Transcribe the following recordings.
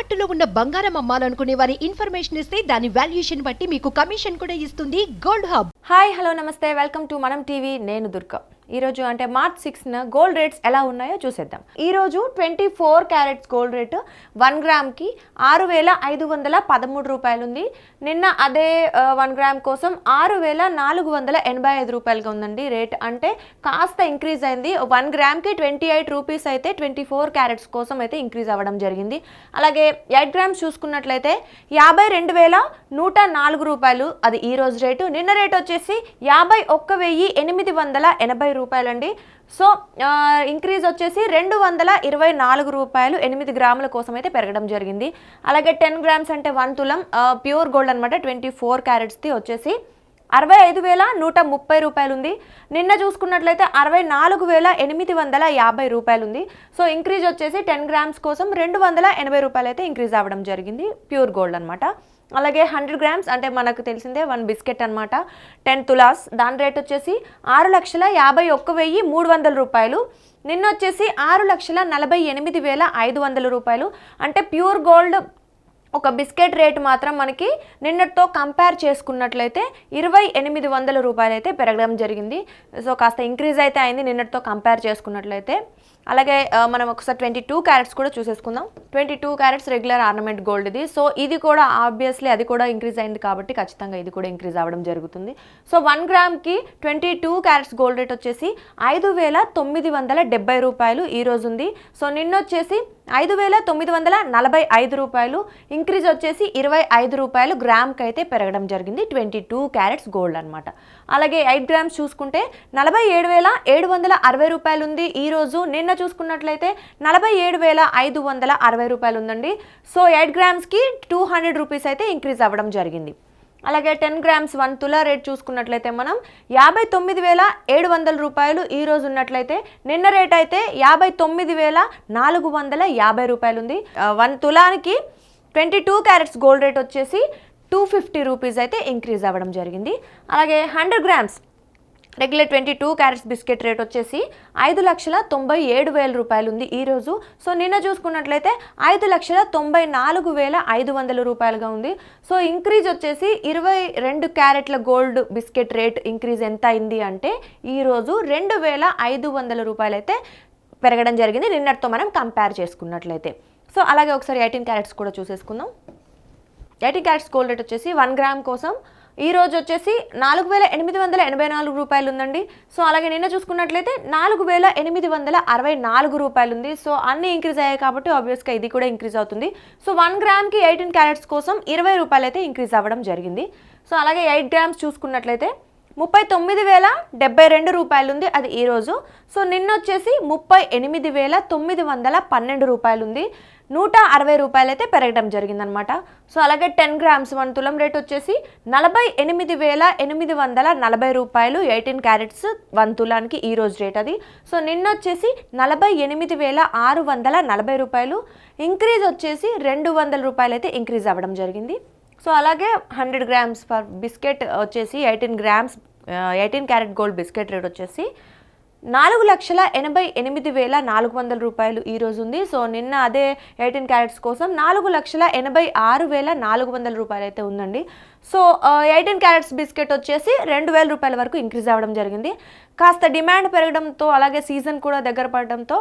తాకట్టులో ఉన్న బంగారం అమ్మాలనుకునే వారి ఇన్ఫర్మేషన్ ఇస్తే దాని వాల్యుయేషన్ బట్టి మీకు కమిషన్ కూడా ఇస్తుంది గోల్డ్ హబ్. హాయ్ హలో నమస్తే, వెల్కమ్ టు మనం టీవీ. నేను దుర్గా. ఈరోజు అంటే మార్చ్ 6న గోల్డ్ రేట్స్ ఎలా ఉన్నాయో చూసేద్దాం. ఈరోజు 24 క్యారెట్స్ గోల్డ్ రేటు 1 గ్రామ్కి 6,513 రూపాయలు ఉంది. నిన్న అదే 1 గ్రామ్ కోసం 6,485 రూపాయలుగా ఉందండి రేట్. అంటే కాస్త ఇంక్రీజ్ అయింది. 1 గ్రామ్కి 28 రూపీస్ అయితే 24 క్యారెట్స్ కోసం అయితే ఇంక్రీజ్ అవ్వడం జరిగింది. అలాగే 8 గ్రామ్స్ చూసుకున్నట్లయితే 51,104 రూపాయలు అది ఈ రోజు రేటు. నిన్న రేట్ వచ్చేసి 51,880 రూపాయలండి. సో ఇంక్రీజ్ వచ్చేసి 224 రూపాయలు 8 గ్రాముల కోసం అయితే పెరగడం జరిగింది. అలాగే 10 గ్రామ్స్ అంటే 1 తులం ప్యూర్ గోల్డ్ అనమాట, 24 క్యారెట్స్ది వచ్చేసి 65,130 రూపాయలు ఉంది. నిన్న చూసుకున్నట్లయితే 64,850 రూపాయలు ఉంది. సో ఇంక్రీజ్ వచ్చేసి 10 గ్రామ్స్ కోసం 280 rూపాయలు అయితే ఇంక్రీజ్ అవ్వడం జరిగింది ప్యూర్ గోల్డ్ అనమాట. అలాగే 100 గ్రామ్స్ అంటే మనకు తెలిసిందే 1 బిస్కెట్ అనమాట, 10 తులాస్, దాని రేట్ వచ్చేసి 6,51,300 రూపాయలు. నిన్న వచ్చేసి 6,48,500 రూపాయలు. అంటే ప్యూర్ గోల్డ్ ఒక బిస్కెట్ రేటు మాత్రం మనకి నిన్నటితో కంపేర్ చేసుకున్నట్లయితే 2,800 రూపాయలు అయితే పెరగడం జరిగింది. సో కాస్త ఇంక్రీజ్ అయితే అయింది నిన్నటితో కంపేర్ చేసుకున్నట్లయితే. అలాగే మనం ఒకసారి 22 క్యారెట్స్ కూడా చూసేసుకుందాం. 22 క్యారెట్స్ రెగ్యులర్ ఆర్నమెంట్ గోల్డ్ ఇది. సో ఇది కూడా ఆబ్వియస్లీ అది కూడా ఇంక్రీజ్ అయింది కాబట్టి ఖచ్చితంగా ఇది కూడా ఇంక్రీజ్ అవ్వడం జరుగుతుంది. సో 1 గ్రామ్కి 22 క్యారెట్స్ గోల్డ్ రేట్ వచ్చేసి 5,970 రూపాయలు ఈ రోజు ఉంది. సో నిన్న వచ్చేసి 5,945 రూపాయలు, ఇంక్రీజ్ వచ్చేసి 25 రూపాయలు గ్రామ్కి అయితే పెరగడం జరిగింది 22 క్యారెట్స్ గోల్డ్ అనమాట. అలాగే 8 గ్రామ్స్ చూసుకుంటే 47,760 రూపాయలు ఉంది ఈ రోజు. నిన్న చూసుకున్నట్లయితే 47,560 రూపాయలు ఉందండి. సో 8 గ్రామ్స్కి 200 రూపీస్ అయితే ఇంక్రీజ్ అవ్వడం జరిగింది. అలాగే 10 గ్రామ్స్ 1 తులా రేట్ చూసుకున్నట్లయితే మనం 59,700 రూపాయలు ఈ రోజు ఉన్నట్లయితే నిన్న రేట్ అయితే 59,450 రూపాయలు ఉంది. 1 తులానికి 22 క్యారెట్స్ గోల్డ్ రేట్ వచ్చేసి 250 రూపీస్ అయితే ఇంక్రీజ్ అవ్వడం జరిగింది. అలాగే 100 grams regular 22 carats biscuit rate వచ్చేసి 5,97,000 రూపాయలు ఉంది ఈరోజు. సో నిన్న చూసుకున్నట్లయితే 5,94,500 రూపాయలుగా ఉంది. సో ఇంక్రీజ్ వచ్చేసి 22 క్యారెట్ల గోల్డ్ బిస్కెట్ రేట్ ఇంక్రీజ్ ఎంత అయింది అంటే ఈరోజు 2,500 రూపాయలు అయితే పెరగడం జరిగింది నిన్నటితో మనం కంపేర్ చేసుకున్నట్లయితే. సో అలాగే ఒకసారి 18 క్యారెట్స్ కూడా చూసేసుకుందాం. 18 క్యారెట్స్ గోల్డ్ రేట్ వచ్చేసి 1 గ్రామ్ కోసం ఈ రోజు వచ్చేసి 4,884 రూపాయలు ఉందండి. సో అలాగే నిన్న చూసుకున్నట్లయితే 4,864 రూపాయలు ఉంది. సో అన్ని ఇంక్రీజ్ అయ్యాయి కాబట్టి ఆబ్వియస్గా ఇది కూడా ఇంక్రీజ్ అవుతుంది. సో 1 గ్రామ్కి 18 క్యారెట్స్ కోసం 20 రూపాయలు అయితే ఇంక్రీజ్ అవ్వడం జరిగింది. సో అలాగే 8 గ్రామ్స్ చూసుకున్నట్లయితే 39,072 రూపాయలు ఉంది అది ఈరోజు. సో నిన్న వచ్చేసి 38,912 రూపాయలు ఉంది, 160 రూపాయలు అయితే పెరగడం జరిగిందనమాట. సో అలాగే 10 గ్రామ్స్ 1 తులం రేట్ వచ్చేసి 48,840 రూపాయలు 18 క్యారెట్స్ 1 తులానికి ఈ రోజు రేట్ అది. సో నిన్న వచ్చేసి 48,640 రూపాయలు, ఇంక్రీజ్ వచ్చేసి 200 రూపాయలు అయితే ఇంక్రీజ్ అవ్వడం జరిగింది. సో అలాగే 100 గ్రామ్స్ ఫర్ బిస్కెట్ వచ్చేసి 18 క్యారెట్ గోల్డ్ బిస్కెట్ రేట్ వచ్చేసి 4,88,400 రూపాయలు ఈ రోజు ఉంది. సో నిన్న అదే 18 క్యారెట్స్ కోసం 4,86,400 రూపాయలు అయితే ఉందండి. సో 18 క్యారెట్స్ బిస్కెట్ వచ్చేసి 2,000 రూపాయల వరకు ఇంక్రీజ్ అవ్వడం జరిగింది. కాస్త డిమాండ్ పెరగడంతో అలాగే సీజన్ కూడా దగ్గర పడడంతో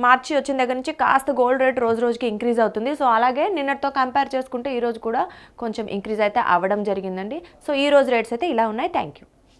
మార్చి వచ్చిన దగ్గర నుంచి కాస్త గోల్డ్ రేట్ రోజు రోజుకి ఇంక్రీజ్ అవుతుంది. సో అలాగే నిన్నటితో కంపేర్ చేసుకుంటే ఈరోజు కూడా కొంచెం ఇంక్రీజ్ అయితే అవ్వడం జరిగిందండి. సో ఈ రోజు రేట్స్ అయితే ఇలా ఉన్నాయి. Thank you.